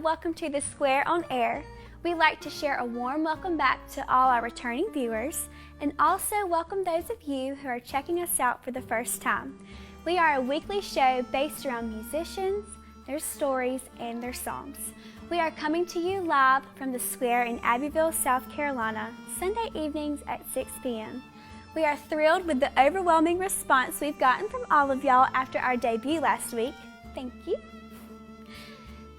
Welcome to The Square on Air. We'd like to share a warm welcome back to all our returning viewers and also welcome those of you who are checking us out for the first time. We are a weekly show based around musicians, their stories, and their songs. We are coming to you live from The Square in Abbeville, South Carolina, Sunday evenings at 6 p.m. We are thrilled with the overwhelming response we've gotten from all of y'all after our debut last week. Thank you.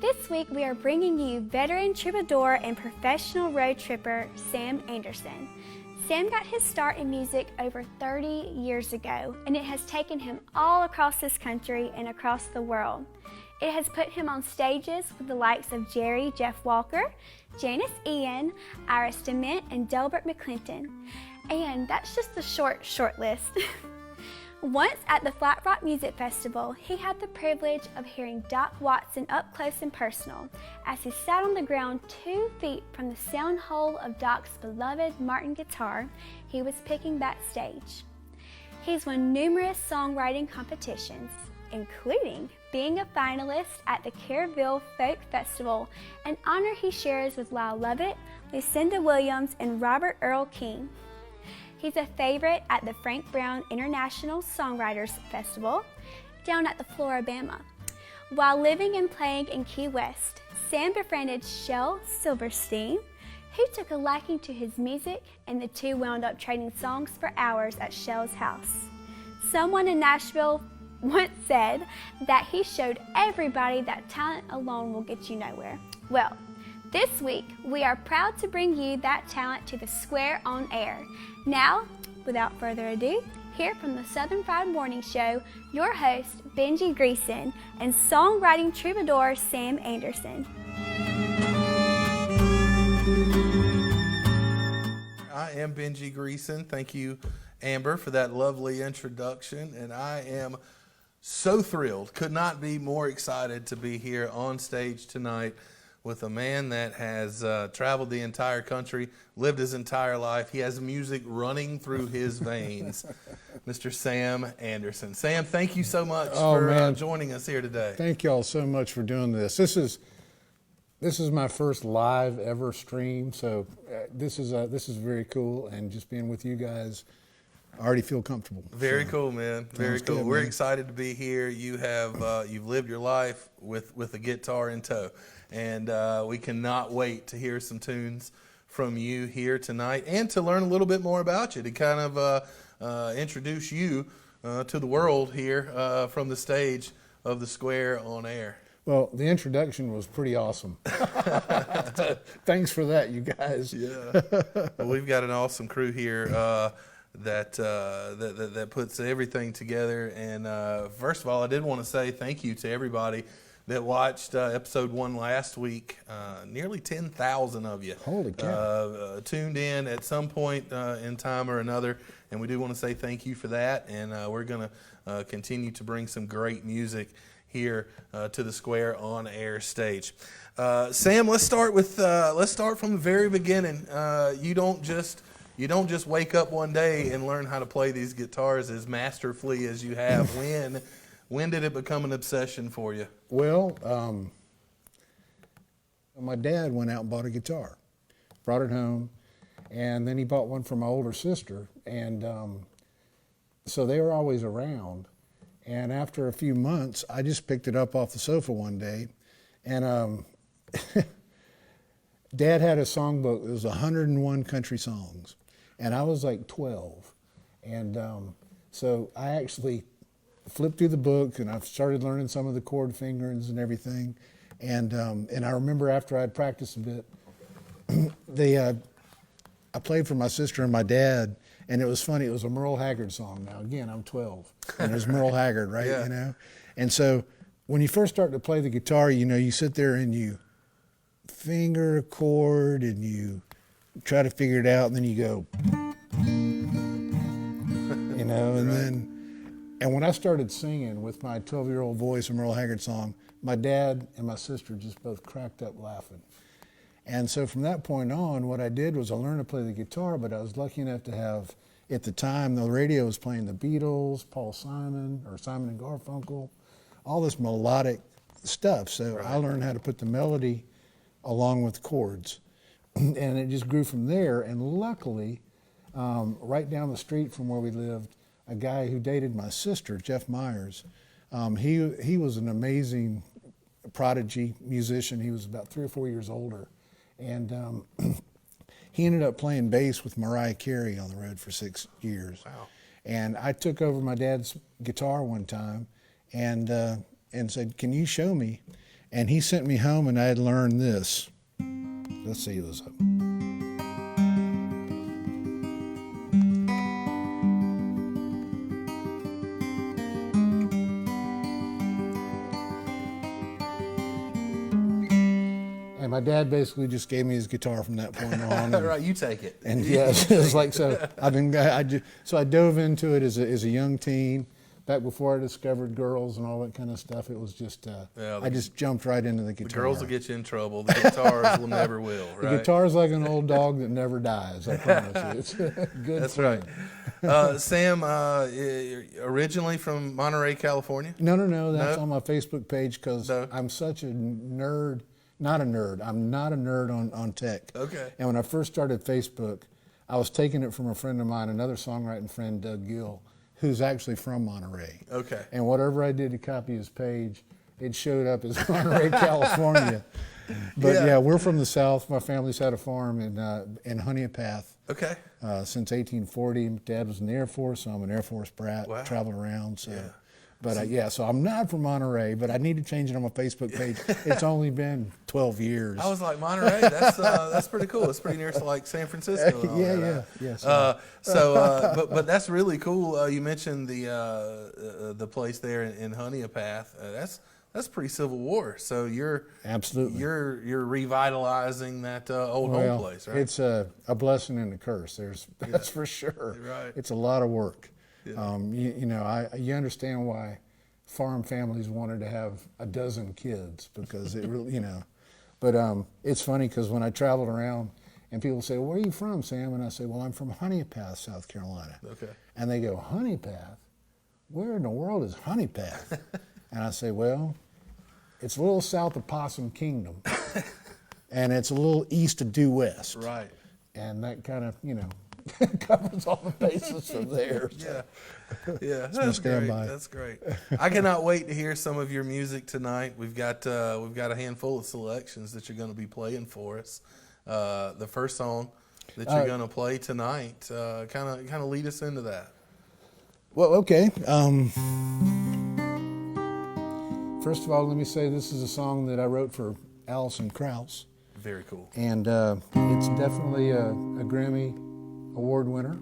This week we are bringing you veteran troubadour and professional road tripper Sam Anderson. Sam got his start in music over 30 years ago, and it has taken him all across this country and across the world. It has put him on stages with the likes of Jerry Jeff Walker, Janice Ian, Iris DeMint, and Delbert McClinton. And that's just the short list. Once at the Flat Rock Music Festival, he had the privilege of hearing Doc Watson up close and personal as he sat on the ground 2 feet from the sound hole of Doc's beloved Martin guitar he was picking backstage. He's won numerous songwriting competitions, including being a finalist at the Kerrville Folk Festival, an honor he shares with Lyle Lovett, Lucinda Williams, and Robert Earl King. He's a favorite at the Frank Brown International Songwriters Festival down at the Floribama. While living and playing in Key West, Sam befriended Shel Silverstein, who took a liking to his music, and the two wound up trading songs for hours at Shel's house. Someone in Nashville once said that he showed everybody that talent alone will get you nowhere. Well, this week, we are proud to bring you that talent to The Square on Air. Now, without further ado, hear from the Southern Fried Morning Show, your host, Benji Greeson, and songwriting troubadour, Sam Anderson. I am Benji Greeson. Thank you, Amber, for that lovely introduction. And I am so thrilled, could not be more excited to be here on stage tonight with a man that has traveled the entire country, lived his entire life. He has music running through his veins. Mr. Sam Anderson. Sam, thank you so much for joining us here today. Thank y'all so much for doing this. This is my first live ever stream, so this is very cool, and just being with you guys, I already feel comfortable. Very cool, man. Very cool. We're excited to be here. You have you've lived your life with a guitar in tow. And we cannot wait to hear some tunes from you here tonight and to learn a little bit more about you, to kind of introduce you to the world here from the stage of The Square on Air. Well, the introduction was pretty awesome. Thanks for that, you guys. Yeah. Well, we've got an awesome crew here that puts everything together. And first of all, I did want to say thank you to everybody that watched episode 1 last week. Nearly 10,000 of you. Holy cow. Tuned in at some point in time or another, and we do want to say thank you for that. And we're going to continue to bring some great music here to the Square on Air stage. Sam, let's start from the very beginning. You don't just wake up one day and learn how to play these guitars as masterfully as you have. When did it become an obsession for you? Well, my dad went out and bought a guitar, brought it home, and then he bought one for my older sister, and so they were always around. And after a few months, I just picked it up off the sofa one day, and Dad had a songbook. It was 101 country songs, and I was like 12. And so I actually flipped through the book, and I started learning some of the chord fingerings and everything. And I remember after I'd practiced a bit, I played for my sister and my dad, and it was funny. It was a Merle Haggard song. Now, again, I'm 12, and there's Merle Haggard, right? Yeah. You know? And so when you first start to play the guitar, you know, you sit there and you finger a chord, and you try to figure it out, and then you go, you know, and and when I started singing with my 12-year-old voice a Merle Haggard song, my dad and my sister just both cracked up laughing. And so from that point on, what I did was I learned to play the guitar, but I was lucky enough to have, at the time, the radio was playing the Beatles, Paul Simon, or Simon and Garfunkel, all this melodic stuff. So I learned how to put the melody along with chords. And it just grew from there. And luckily, right down the street from where we lived, a guy who dated my sister, Jeff Myers, he was an amazing prodigy musician. He was about 3 or 4 years older. And he ended up playing bass with Mariah Carey on the road for 6 years. Wow. And I took over my dad's guitar one time and said, "Can you show me?" And he sent me home, and I had learned this. Let's see this up. And my dad basically just gave me his guitar from that point on. Right, you take it. And yes, it was like, so I dove into it as a young teen, back before I discovered girls and all that kind of stuff. It was just, I just jumped right into the guitar. The girls will get you in trouble. The guitars will never will, right? The guitar's like an old dog that never dies, I promise you. It's a good That's thing. right. Sam, originally from Monterey, California? No, that's on my Facebook page because No. I'm such a nerd. Not a nerd. I'm not a nerd on tech. Okay. And when I first started Facebook, I was taking it from a friend of mine, another songwriting friend, Doug Gill, who's actually from Monterey. Okay. And whatever I did to copy his page, it showed up as Monterey, California. But yeah, we're from the South. My family's had a farm in Honeypath. Okay. Since 1840. Dad was in the Air Force, so I'm an Air Force brat. Wow. Traveled around. So. Yeah. But so I'm not from Monterey, but I need to change it on my Facebook page. It's only been 12 years. I was like, Monterey, that's pretty cool. It's pretty near to like San Francisco. And all that. Yeah. But that's really cool. You mentioned the place there in Honeypath. That's pretty Civil War. So you're absolutely you're revitalizing that old home place, right? It's a blessing and a curse. That's for sure. Right. It's a lot of work. Yeah. You understand why farm families wanted to have a dozen kids because it really, But it's funny because when I traveled around and people say, "Where are you from, Sam?" And I say, "Well, I'm from Honeypath, South Carolina." Okay. And they go, "Honeypath? Where in the world is Honeypath?" And I say, "Well, it's a little south of Possum Kingdom, and it's a little east of Due West." Right. And that kind of, covers all the bases from there. So. Yeah, my that's great. standby. That's great. I cannot wait to hear some of your music tonight. We've got a handful of selections that you're going to be playing for us. The first song that you're going to play tonight, kind of lead us into that. Well, okay. First of all, let me say this is a song that I wrote for Alison Krauss. Very cool. And it's definitely a Grammy Award winner.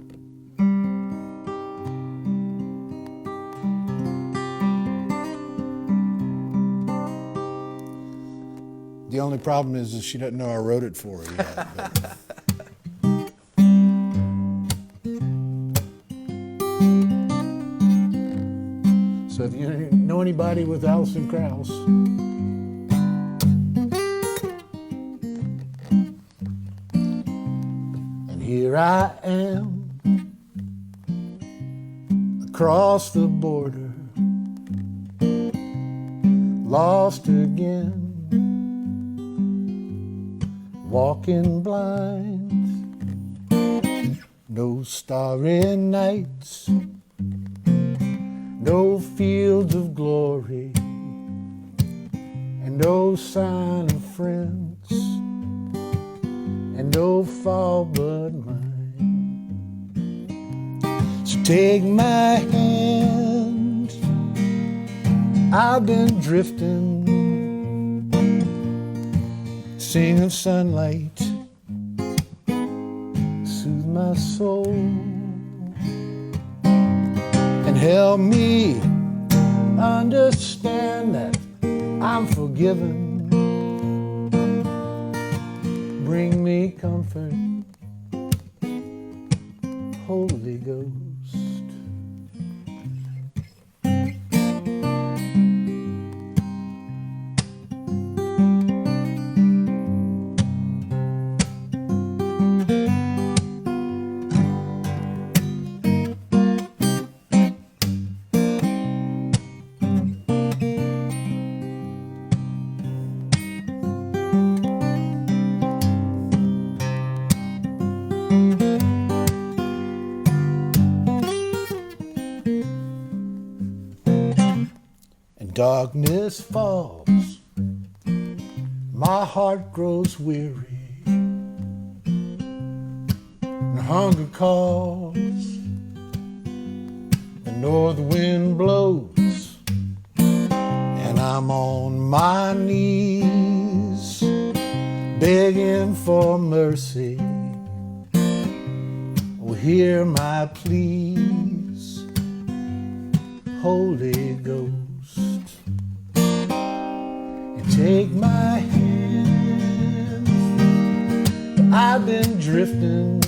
The only problem is she doesn't know I wrote it for her yet. But. So if you know anybody with Alison Krauss, and here I am across the border, lost again, walking blind, no starry nights, no fields of glory, and no sign of friends. no fault but mine. So take my hand, I've been drifting, sing of sunlight, soothe my soul, and help me understand that I'm forgiven. Bring me comfort, Holy Ghost. Darkness falls, my heart grows weary, and hunger calls, the north wind blows, and I'm on my knees, begging for mercy. Oh, hear my pleas, Holy Ghost. Take my hand, I've been drifting,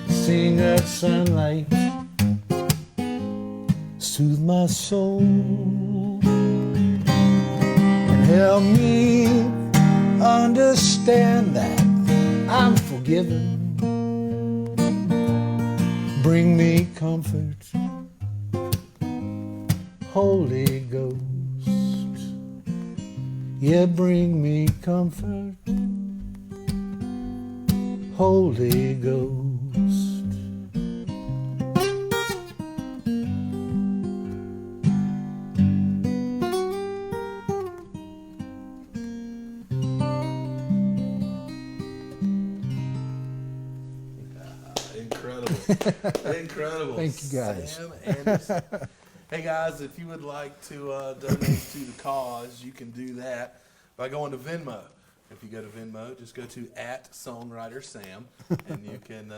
sing of sunlight, soothe my soul, and help me understand that I'm forgiven. Bring me comfort, Holy Ghost. Yeah, bring me comfort, Holy Ghost. Incredible. Incredible. Thank you, guys. Sam Anderson. Hey guys, if you would like to donate to the cause, you can do that by going to Venmo. If you go to Venmo, just go to @songwritersam, and you can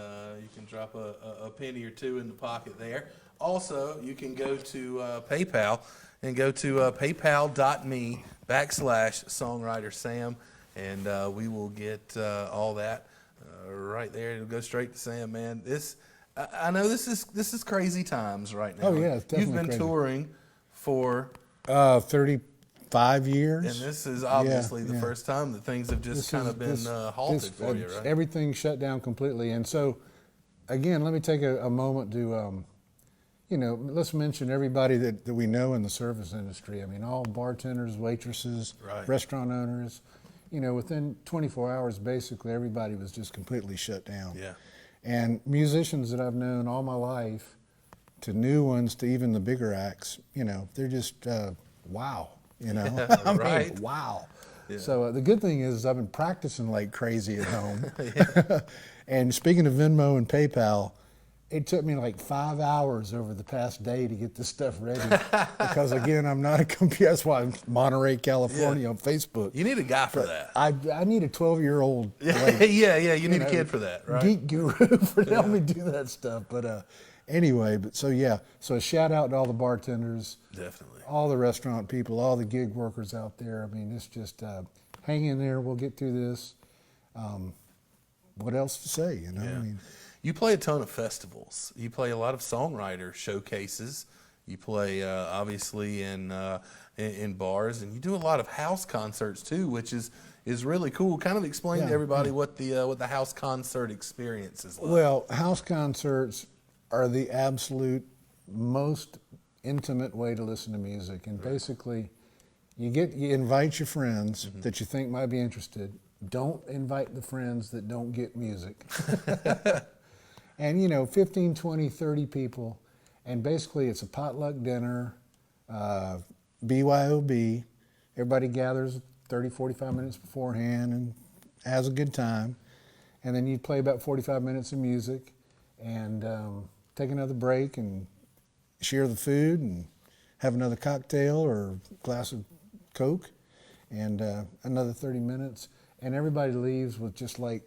drop a penny or two in the pocket there. Also, you can go to PayPal and go to paypal.me/songwritersam, and we will get all that right there. It'll go straight to Sam, man. I know this is crazy times right now. Oh yeah, it's definitely You've been crazy. touring for 35 years. and this is obviously the first time that things have just kind of been halted for you, right? Everything shut down completely. And so, again, let me take a moment to, let's mention everybody that we know in the service industry. I mean, all bartenders, waitresses, Right. restaurant owners. Within 24 hours, basically, everybody was just completely shut down. Yeah. And musicians that I've known all my life, to new ones, to even the bigger acts, they're just, wow. I Right. mean, wow. Yeah. So the good thing is I've been practicing like crazy at home. And speaking of Venmo and PayPal, it took me like 5 hours over the past day to get this stuff ready. Because again, I'm not a computer. That's why I'm Monterey, California on Facebook. You need a guy for that. I need a 12-year-old Yeah, you need a kid for that, right? geek guru for help me do that stuff. But anyway, so a shout out to all the bartenders. Definitely. All the restaurant people, all the gig workers out there. I mean, it's just hang in there. We'll get through this. What else to say, Yeah. I mean, You play a ton of festivals. You play a lot of songwriter showcases. You play obviously in bars, and you do a lot of house concerts too, which is really cool. Kind of explain to everybody what the house concert experience is like. well, house concerts are the absolute most intimate way to listen to music, and basically, you invite your friends that you think might be interested. Don't invite the friends that don't get music. And 15, 20, 30 people, and basically it's a potluck dinner, BYOB. Everybody gathers 30, 45 minutes beforehand and has a good time, and then you'd play about 45 minutes of music, and take another break and share the food and have another cocktail or glass of Coke, and another 30 minutes, and everybody leaves with just like,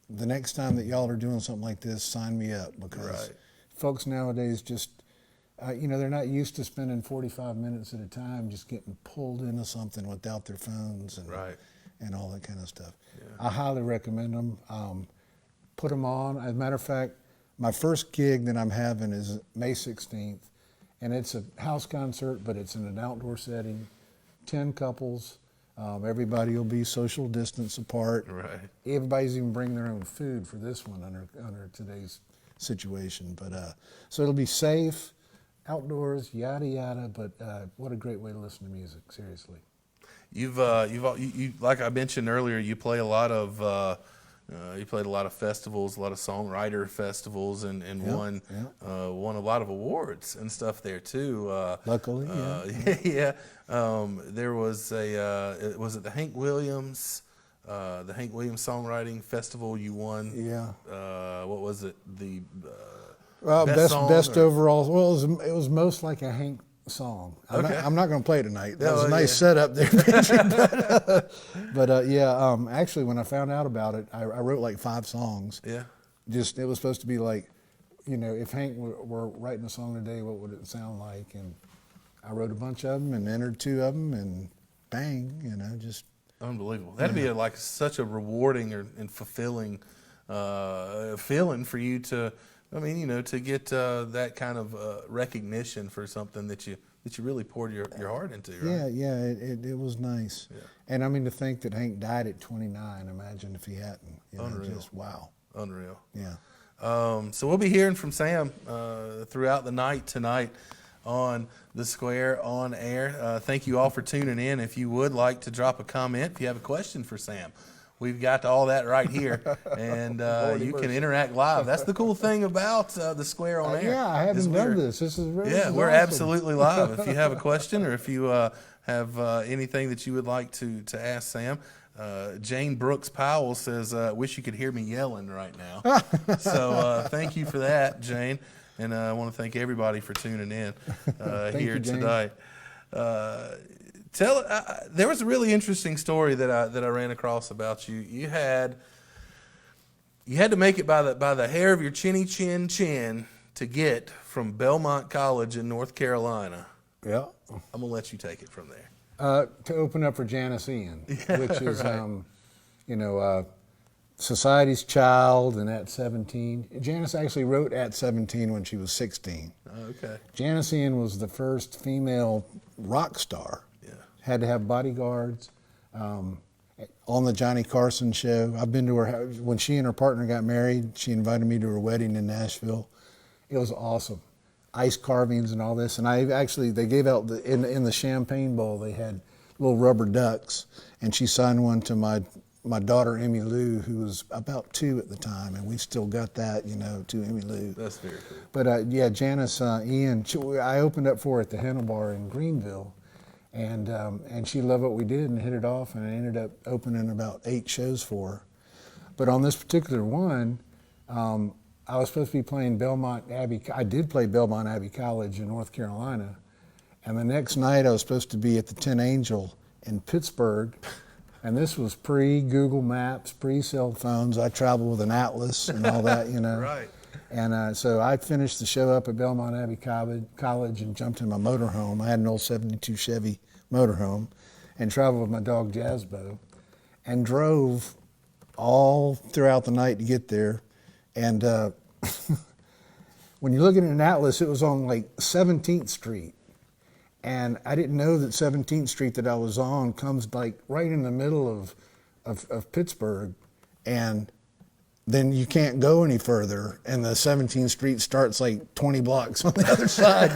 the next time that y'all are doing something like this, sign me up, because folks nowadays just, they're not used to spending 45 minutes at a time just getting pulled into something without their phones and all that kind of stuff. Yeah. I highly recommend them. Put them on. As a matter of fact, my first gig that I'm having is May 16th, and it's a house concert, but it's in an outdoor setting, 10 couples. Everybody will be social distance apart. Right. Everybody's even bringing their own food for this one under today's situation. But so it'll be safe, outdoors, yada yada. But what a great way to listen to music. Seriously. You've like I mentioned earlier, you play a lot of. You played a lot of festivals, a lot of songwriter festivals, and won a lot of awards and stuff there too. Luckily, yeah. There was was it the Hank Williams Songwriting Festival you won? Yeah. What was it? The best overall. Well, it was most like a Hank song. I'm not going to play tonight. That was a nice setup there, Benji. But actually, when I found out about it, I wrote like 5 songs. Yeah. Just, it was supposed to be like, if Hank were writing a song today, what would it sound like? And I wrote a bunch of them and entered 2 of them, and bang, just unbelievable. That'd be like such a rewarding and fulfilling feeling for you to. I mean, to get that kind of recognition for something that you really poured your heart into, right? Yeah, it was nice. Yeah. And I mean, to think that Hank died at 29, imagine if he hadn't. Unreal. Just wow. Unreal. Yeah. So we'll be hearing from Sam throughout the night tonight on the Square on Air. Thank you all for tuning in. If you would like to drop a comment, if you have a question for Sam, we've got all that right here, and you can interact live. That's the cool thing about the Square on Air. Yeah, I haven't done this. This is really we're awesome. Absolutely live. If you have a question or if you have anything that you would like to ask Sam, Jane Brooks Powell says, "Wish you could hear me yelling right now." So thank you for that, Jane, and I want to thank everybody for tuning in here tonight. There was a really interesting story that I ran across about you. You had to make it by the hair of your chinny chin to get from Belmont College in North Carolina. Yeah, I'm gonna let you take it from there. To open up for Janice Ian, which is Society's Child, and At 17. Janice actually wrote At 17 when she was 16. Oh, okay. Janice Ian was the first female rock star. Had to have bodyguards. On the Johnny Carson show, I've been to her house. When she and her partner got married, she invited me to her wedding in Nashville. It was awesome. Ice carvings and all this. And they gave out, in the champagne bowl, they had little rubber ducks. And she signed one to my daughter, Emmy Lou, who was about 2 at the time. And we still got that, to Emmy Lou. That's very cool. But Janice Ian, I opened up for her at the Henna Bar in Greenville. And she loved what we did and hit it off, and I ended up opening about 8 shows for her. But on this particular one, I was supposed to be playing Belmont Abbey. I did play Belmont Abbey College in North Carolina, and the next night I was supposed to be at the Tin Angel in Pittsburgh, and this was pre-Google Maps, pre-cell phones. I traveled with an atlas and all that, Right. And so I finished the show up at Belmont Abbey College and jumped in my motorhome. I had an old 72 Chevy motorhome and traveled with my dog Jazzbo and drove all throughout the night to get there. And when you look at an atlas, it was on like 17th Street. And I didn't know that 17th Street that I was on comes like right in the middle of Pittsburgh. And then you can't go any further, and the 17th Street starts like 20 blocks on the other side,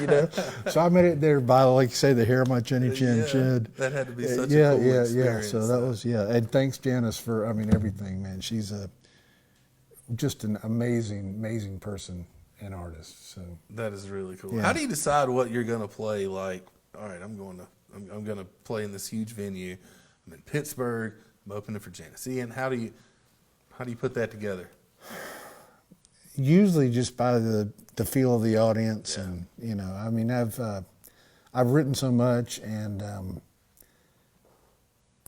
So I made it there by, like you say, the hair of my chinny chin. That had to be such a cool experience. So that was, and thanks, Janice, for, everything, man. She's just an amazing person and artist. So that is really cool. Yeah. How do you decide what you're going to play? Like, all right, I'm going to play in this huge venue. I'm in Pittsburgh. I'm opening for Janice. Ian, how do you put that together? Usually just by the feel of the audience, Yeah. and I mean, I've written so much, and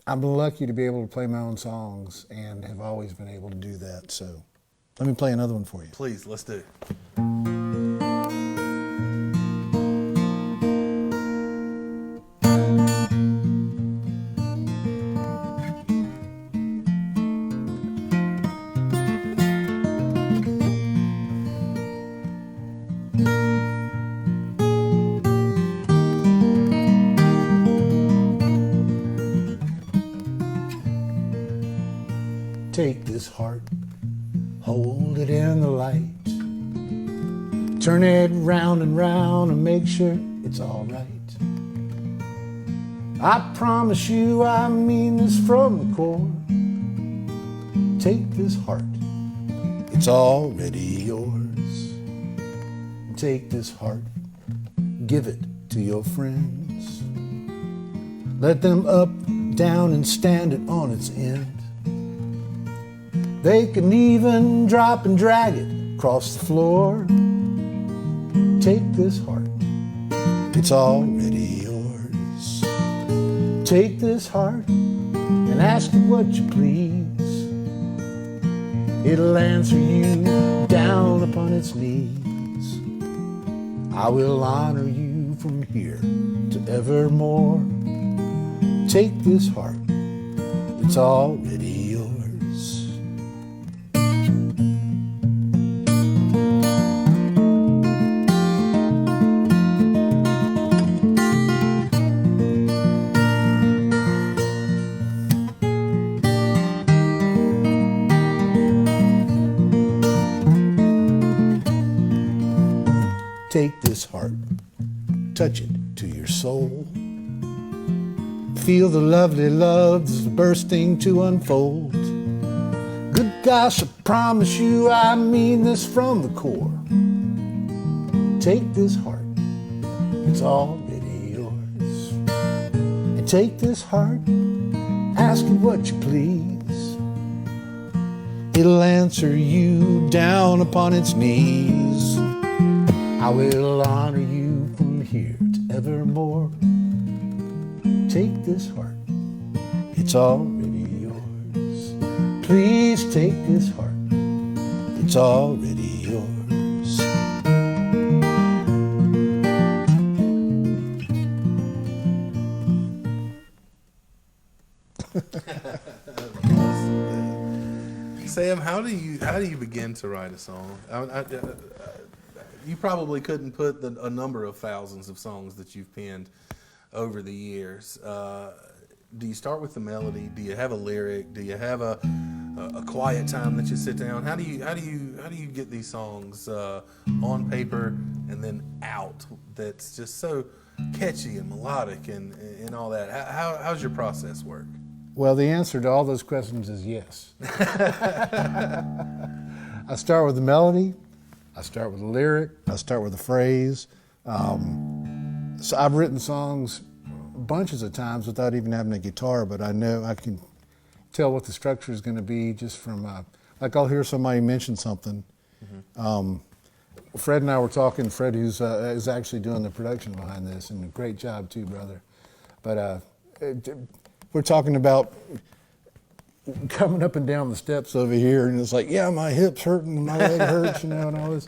I'm lucky to be able to play my own songs, and have always been able to do that. So let me play another one for you. Please, let's do it. Take this heart, hold it in the light, turn it round and round and make sure it's all right. I promise you I mean this from the core. Take this heart, it's already yours. Take this heart, give it to your friends. Let them up, down, and stand it on its end. They can even drop and drag it across the floor. Take this heart, it's already yours. Take this heart and ask it what you please. It'll answer you down upon its knees. I will honor you from here to evermore. Take this heart, it's already yours. Take this heart, touch it to your soul. Feel the lovely love that's bursting to unfold. Good gosh, I promise you I mean this from the core. Take this heart, it's already yours. And take this heart, ask it what you please. It'll answer you down upon its knees. I will honor you from here to evermore. Take this heart, it's already yours. Please take this heart, it's already yours. Sam, how do you begin to write a song? You probably couldn't put a number of thousands of songs that you've penned over the years. Do you start with the melody? Do you have a lyric? Do you have a quiet time that you sit down? How do you get these songs on paper and then out? That's just so catchy and melodic and all that. How's your process work? Well, the answer to all those questions is yes. I start with the melody. I start with a lyric, I start with a phrase. So I've written songs bunches of times without even having a guitar, but I know I can tell what the structure is going to be just from, like I'll hear somebody mention something. Mm-hmm. Fred and I were talking, Fred who's is actually doing the production behind this, and a great job too, brother. But we're talking about coming up and down the steps over here, and it's like, yeah, my hip's hurting, and my leg hurts, and all this.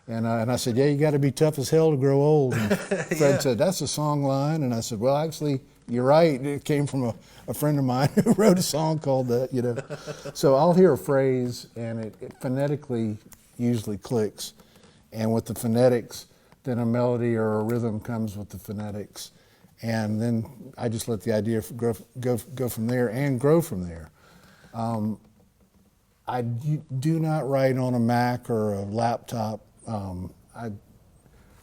And I said, yeah, you got to be tough as hell to grow old. And Fred Yeah. said, that's a song line. And I said, well, actually, you're right. It came from a friend of mine who wrote a song called that, So I'll hear a phrase, and it phonetically usually clicks. And with the phonetics, then a melody or a rhythm comes with the phonetics. And then I just let the idea go from there and grow from there. I do not write on a Mac or a laptop.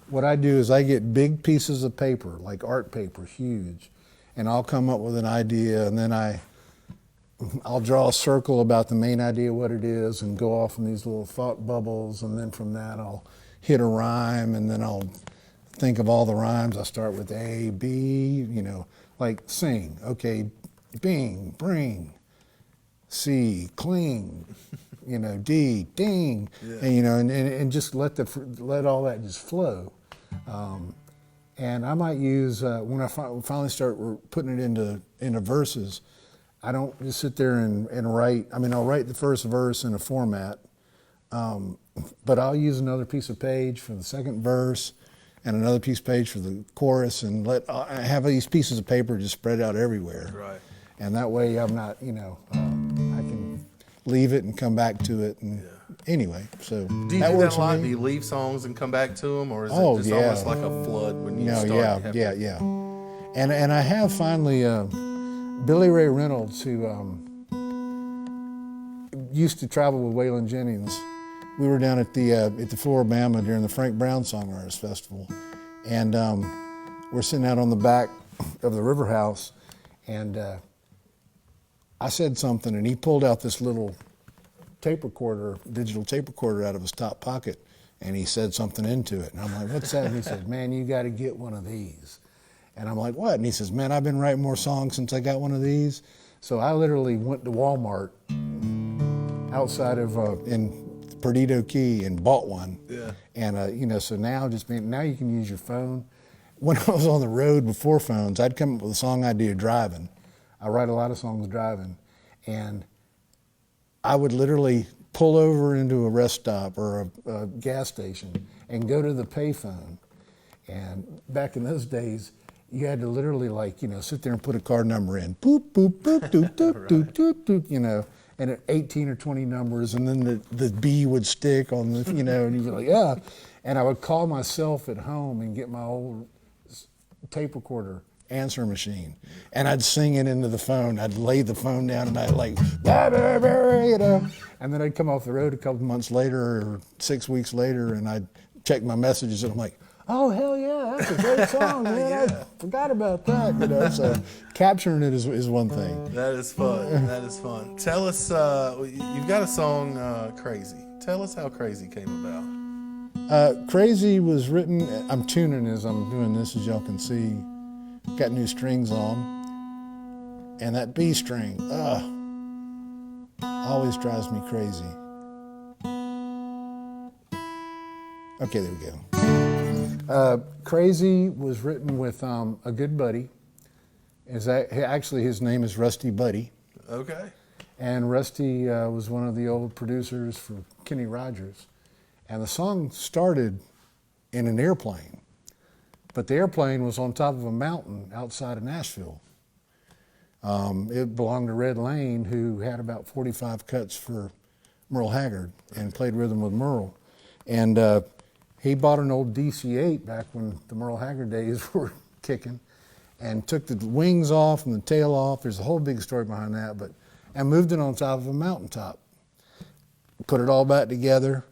What I do is I get big pieces of paper, like art paper, huge, and I'll come up with an idea, and then I'll draw a circle about the main idea, what it is, and go off in these little thought bubbles, and then from that I'll hit a rhyme, and then I'll think of all the rhymes. I start with A, B, like sing. Okay, bing, bring. C, cling, D, ding, and just let all that just flow. And I might use, when I finally start putting it into verses, I don't just sit there and write. I mean, I'll write the first verse in a format, but I'll use another piece of page for the second verse and another piece of page for the chorus, and I have these pieces of paper just spread out everywhere. Right. And that way I'm not, I can leave it and come back to it. And anyway, so do you that do works that a lot? for me. Do you leave songs and come back to them, or is it just almost like a flood when you start? Yeah. And I have finally, Billy Ray Reynolds, who used to travel with Waylon Jennings. We were down at the Floribama during the Frank Brown Songwriters Festival, and we're sitting out on the back of the River House, and I said something, and he pulled out this little digital tape recorder out of his top pocket, and he said something into it, and I'm like, what's that? And he said, man, you got to get one of these. And I'm like, what? And he says, man, I've been writing more songs since I got one of these. So I literally went to Walmart outside of in Perdido Key and bought one. Yeah. And so now you can use your phone. When I was on the road before phones, I'd come up with a song idea driving. I write a lot of songs driving, and I would literally pull over into a rest stop or a gas station and go to the payphone. And back in those days, you had to literally sit there and put a card number in, boop, boop, boop, doop, doop, doop, doop, doop, and 18 or 20 numbers, and then the B would stick on the, and you'd be like, yeah. And I would call myself at home and get my old tape recorder answer machine, and I'd sing it into the phone. I'd lay the phone down, and I'd and then I'd come off the road a couple months later or 6 weeks later, and I'd check my messages, and I'm like, oh, hell yeah, that's a great song, man. I forgot about that, So capturing it is one thing. That is fun. That is fun. Tell us, you've got a song, Crazy. Tell us how Crazy came about. Crazy was written, I'm tuning as I'm doing this, as y'all can see. Got new strings on. And that B string, always drives me crazy. Okay, there we go. Crazy was written with a good buddy. Actually, his name is Rusty Buddy. Okay. And Rusty was one of the old producers for Kenny Rogers. And the song started in an airplane, but the airplane was on top of a mountain outside of Nashville. It belonged to Red Lane, who had about 45 cuts for Merle Haggard and played rhythm with Merle. And he bought an old DC-8 back when the Merle Haggard days were kicking, and took the wings off and the tail off. There's a whole big story behind that, and moved it on top of a mountaintop. Put it all back together.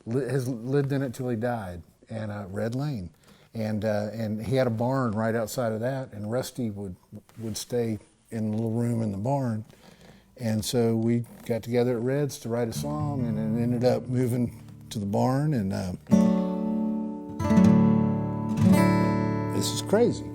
Has lived in it till he died, and Red Lane, and he had a barn right outside of that, and Rusty would stay in the little room in the barn, and so we got together at Red's to write a song, and it ended up moving to the barn, and this is Crazy.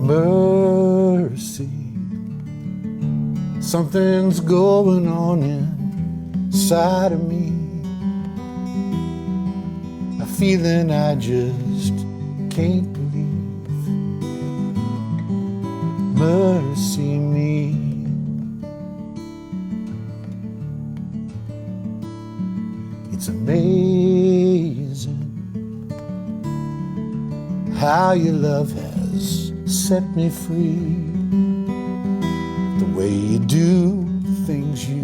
Mercy, something's going on inside of me, a feeling I just can't believe. Mercy me. It's amazing how your love has set me free. The way you do the things you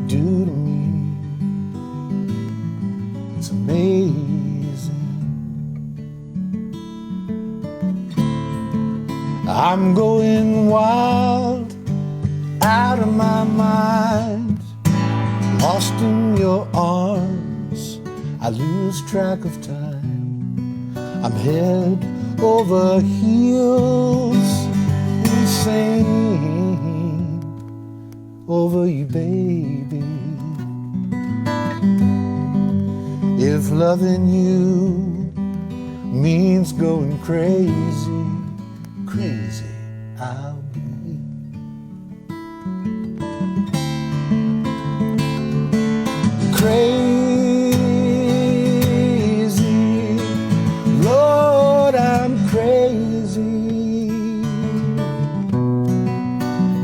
do to me, it's amazing. I'm going wild, out of my mind. your arms, I lose track of time. I'm head over heels, insane over you, baby. If loving you means going crazy, crazy I'll be. Crazy, Lord, I'm crazy.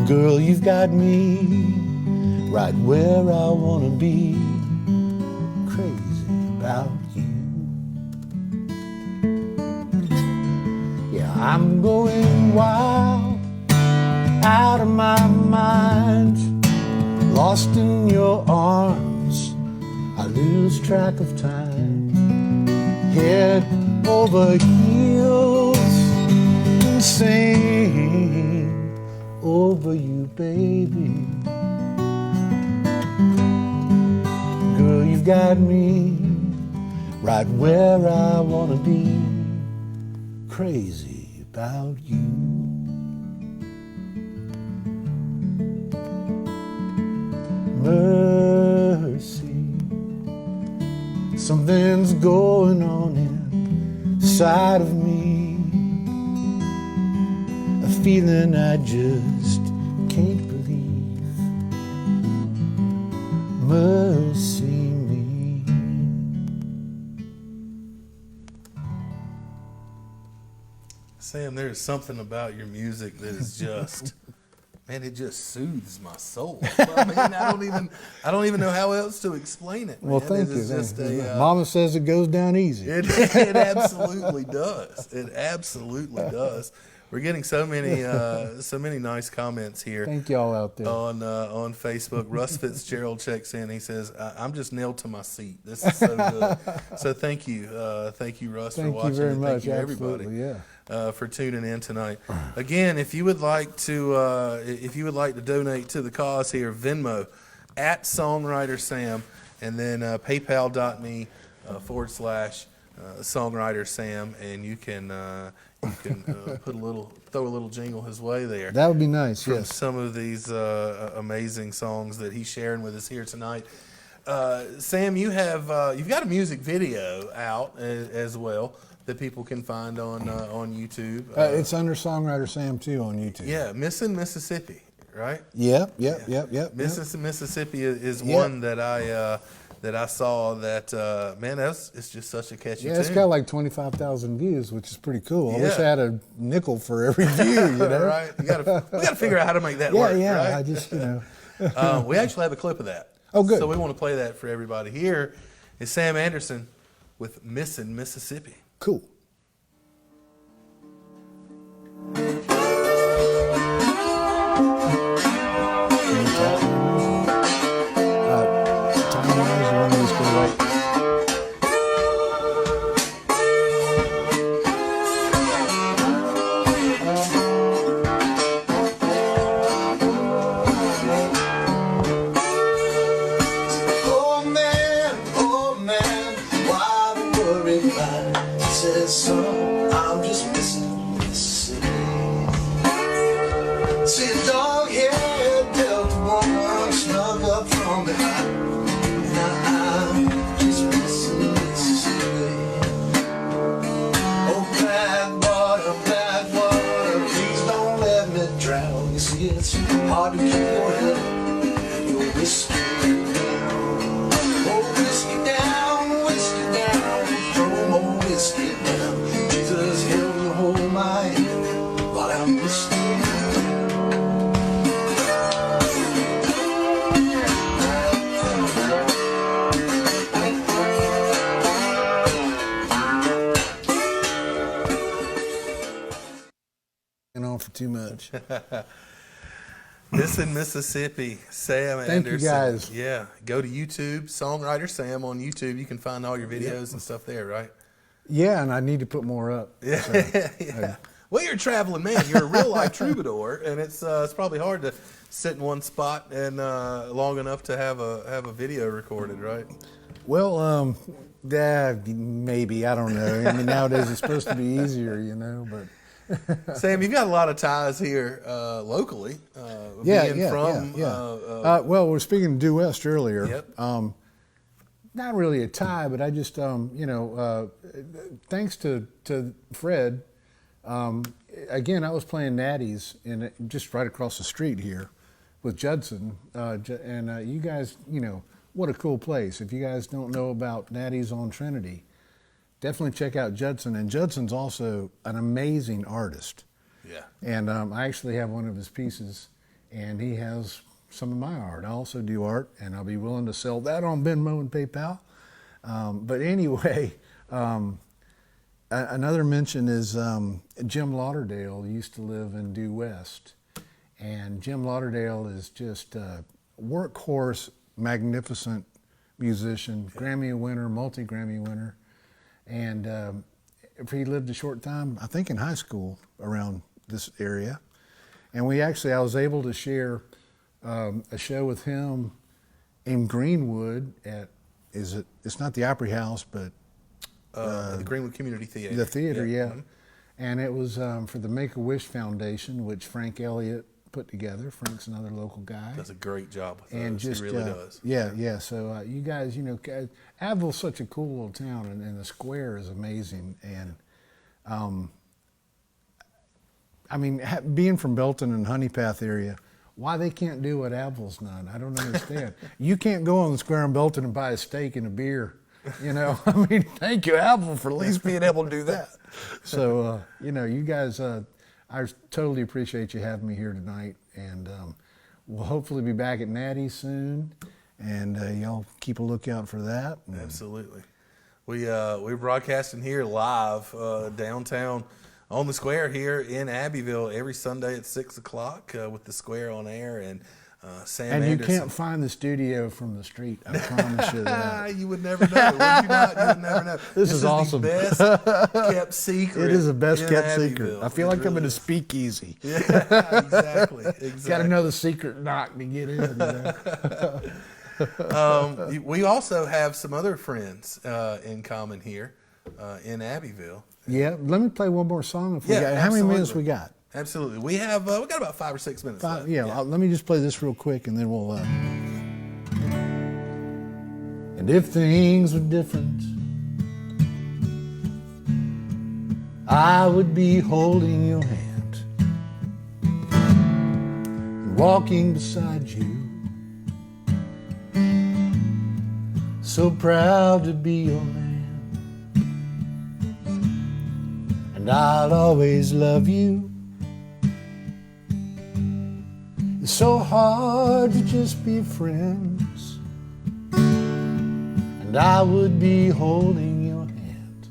Girl, you've got me right where I wanna be. Crazy about you. Yeah, I'm going wild, out of my mind, lost in your arms, I lose track of time. Head over heels, insane over you, baby. Girl, you've got me right where I wanna be. Crazy about you. Mercy, something's going on inside of me, a feeling I just can't believe. Mercy me. Sam, there's something about your music that is just, man, it just soothes my soul. I mean, I don't even know how else to explain it. Well, man. thank It you. is just Mama says it goes down easy. It absolutely does. It absolutely does. We're getting so many nice comments here. Thank y'all out there. On Facebook. Russ Fitzgerald checks in. He says, "I'm just nailed to my seat. This is so good." So thank you, Russ, Thank for watching. you very and much. thank you, everybody, Absolutely, for tuning in tonight. Again, if you would like to donate to the cause here, Venmo at Songwriter Sam, and then PayPal.me /Songwriter Sam, and you can throw a little jingle his way there. That would be nice. From Yes. some of these amazing songs that he's sharing with us here tonight. Sam, you've got a music video out as well that people can find on YouTube. It's under Songwriter Sam too on YouTube. Yeah, Missin' Mississippi, right? Yep. Missin' Mississippi is one that I saw that man, it's just such a catchy tune. Yeah, it's got like 25,000 views, which is pretty cool. I wish Yeah. I had a nickel for every view, you know? Right? We got to figure out how to make that Yeah, work. yeah. Right? I just, We actually have a clip of that. Oh, good. So we want to play that for everybody. Here is Sam Anderson with Missin' Mississippi. Cool. Time-wise, you want me to just go right? Oh man, why the worry about? Says so, I'm just missing Mississippi. See a dog-haired Delta woman snuck up from behind. Now I'm just missing Mississippi. Oh, black water, please don't let me drown. You see, it's hard to keep your head up, your whiskey down. Oh, whiskey down, throw more whiskey down. Jesus, help me hold my hand while I'm whiskey On for too much. This in Mississippi, Sam Thank you, Anderson. guys. Yeah, go to YouTube, Songwriter Sam on YouTube. You can find all your videos and stuff there, right? Yeah, and I need to put more up. Yeah, So, yeah. Well, you're a traveling man. You're a real life troubadour, and it's probably hard to sit in one spot and long enough to have a video recorded, right? Well, yeah, maybe, I don't know. I mean, nowadays it's supposed to be easier, but. Sam, you've got a lot of ties here locally. Well, we're speaking of Due West earlier. Yep. Not really a tie, but I just, thanks to Fred, again, I was playing Natty's just right across the street here with Judson. And you guys, what a cool place. If you guys don't know about Natty's on Trinity, definitely check out Judson. And Judson's also an amazing artist. Yeah. And I actually have one of his pieces, and he has some of my art. I also do art, and I'll be willing to sell that on Venmo and PayPal. But anyway, another mention is Jim Lauderdale used to live in Due West. And Jim Lauderdale is just a workhorse, magnificent musician, Grammy winner, multi-Grammy winner. And he lived a short time, I think in high school, around this area. And I was able to share a show with him in Greenwood it's not the Opry House, but the Greenwood Community Theater. The theater, yeah. Mm-hmm. And it was for the Make-A-Wish Foundation, which Frank Elliott put together. Frank's another local guy. Does a great job with and those. He really does. Yeah. So you guys, Abbeville's such a cool little town, and the square is amazing. And being from Belton and Honeypath area, why they can't do what Abbeville's done, I don't understand. You can't go on the square in Belton and buy a steak and a beer. Thank you, Abbeville, for at least being able to do that. So, you guys, I totally appreciate you having me here tonight, and we'll hopefully be back at Natty soon, and y'all keep a lookout for that. Absolutely. We're broadcasting here live downtown on the square here in Abbeville every Sunday at 6 o'clock with the square on air, and Sam and Anderson. You can't find the studio from the street. I promise you that. You would never know. Would you not? You would never know. This is awesome. The best kept secret. It is the best kept secret. Abbeville. I feel like I'm in a speakeasy. Yeah, exactly. Got to know the secret knock to get in. We also have some other friends in common here in Abbeville. Yeah, let me play one more song if we got. How absolutely. many minutes we got? Absolutely. We got about 5 or 6 minutes left. Let me just play this real quick, and then we'll. And if things were different, I would be holding your hand, and walking beside you, so proud to be your man. And I'll always love you. It's so hard to just be friends, and I would be holding your hand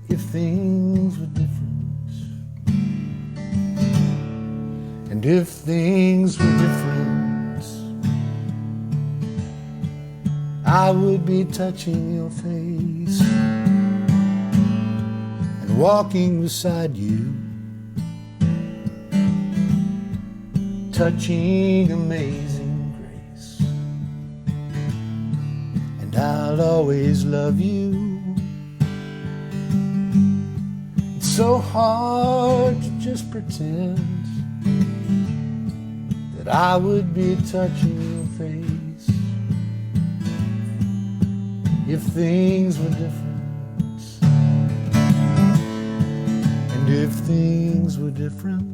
if things were different. And if things were different, I would be touching your face and walking beside you, touching amazing grace. And I'll always love you. It's so hard to just pretend that I would be touching your face if things were different. And if things were different,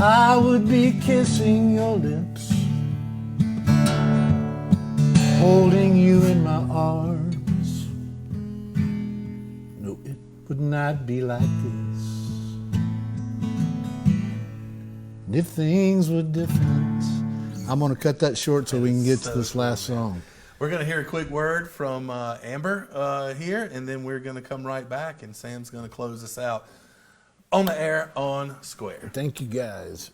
I would be kissing your lips, holding you in my arms. No, it would not be like this. And if things were different, I'm going to cut that short so we can get to this last song. We're going to hear a quick word from Amber here, and then we're going to come right back, and Sam's going to close us out on the air on Square. Thank you, guys.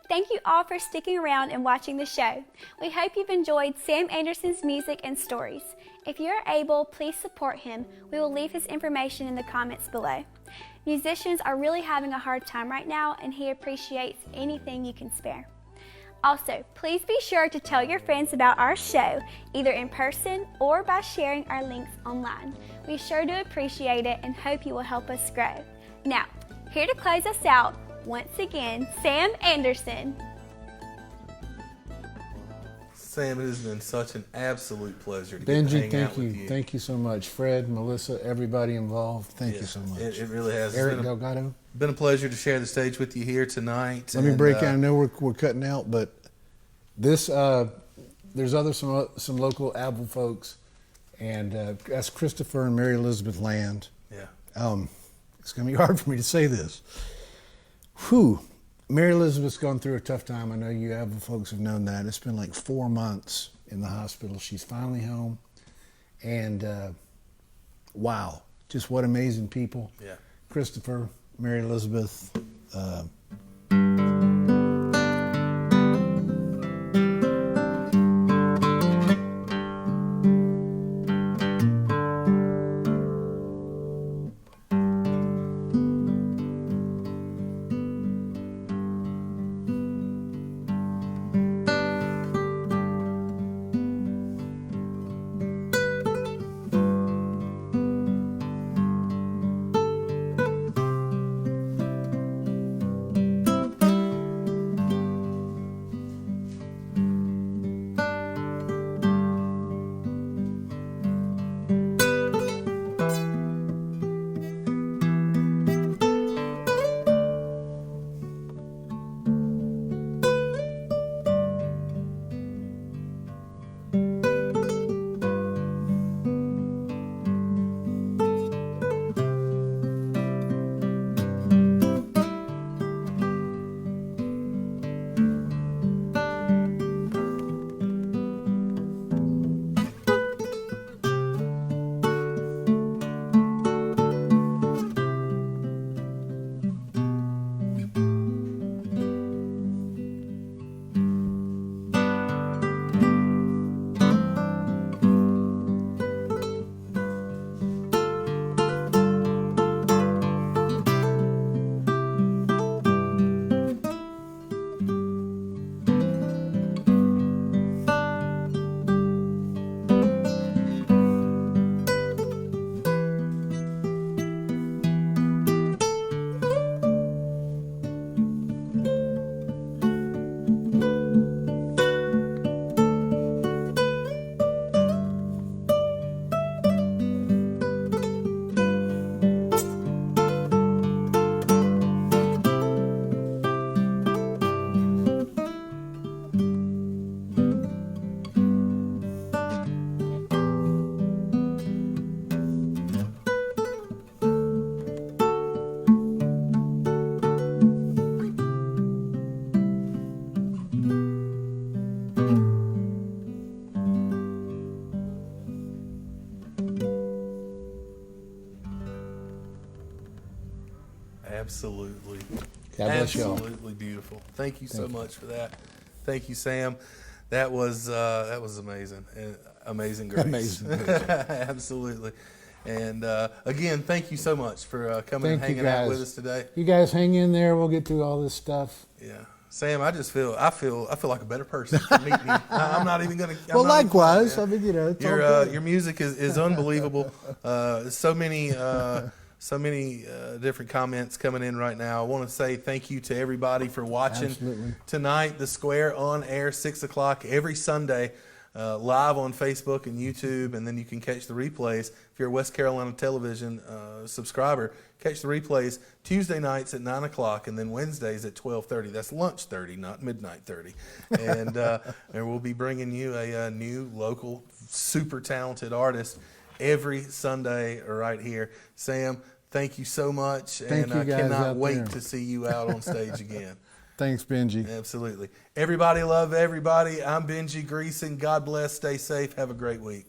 Thank you all for sticking around and watching the show. We hope you've enjoyed Sam Anderson's music and stories. If you are able, please support him. We will leave his information in the comments below. Musicians are really having a hard time right now, and he appreciates anything you can spare. Also, please be sure to tell your friends about our show, either in person or by sharing our links online. We sure do appreciate it and hope you will help us grow. Now, here to close us out, once again, Sam Anderson. Sam, it has been such an absolute pleasure to Benji, get to hang out with you. Thank you so much. Fred, Melissa, everybody involved, thank you so much. It really has. Eric Delgado. Been a pleasure to share the stage with you here tonight. Let me break down. I know we're cutting out, but this there's some local Apple folks, and that's Christopher and Mary Elizabeth Land. Yeah. It's gonna be hard for me to say this. Whew. Mary Elizabeth's gone through a tough time. I know you Apple folks have known that. It's been like 4 months in the hospital. She's finally home, and wow, just what amazing people. Yeah. Christopher, Mary Elizabeth. Absolutely. God bless y'all. Absolutely beautiful. Thank you so much for that. Thank you, Sam. That was amazing. Amazing grace. Amazing grace. Absolutely. And again, thank you so much for coming and hanging out with us today. You guys hang in there. We'll get through all this stuff. Yeah. Sam, I feel like a better person for meeting you. I'm not even going to. Well, likewise. I mean, it's all good. Your music is unbelievable. So many different comments coming in right now. I want to say thank you to everybody for watching tonight. The Square on air, 6 o'clock every Sunday, live on Facebook and YouTube, and then you can catch the replays. If you're a West Carolina television subscriber, catch the replays Tuesday nights at 9 o'clock, and then Wednesdays at 12:30. That's lunch 30, not midnight 30. And we'll be bringing you a new local super talented artist every Sunday right here. Sam, thank you so much, and I cannot wait to see you out on stage again. Thanks, Benji. Absolutely. Everybody love everybody. I'm Benji Greeson. God bless. Stay safe. Have a great week.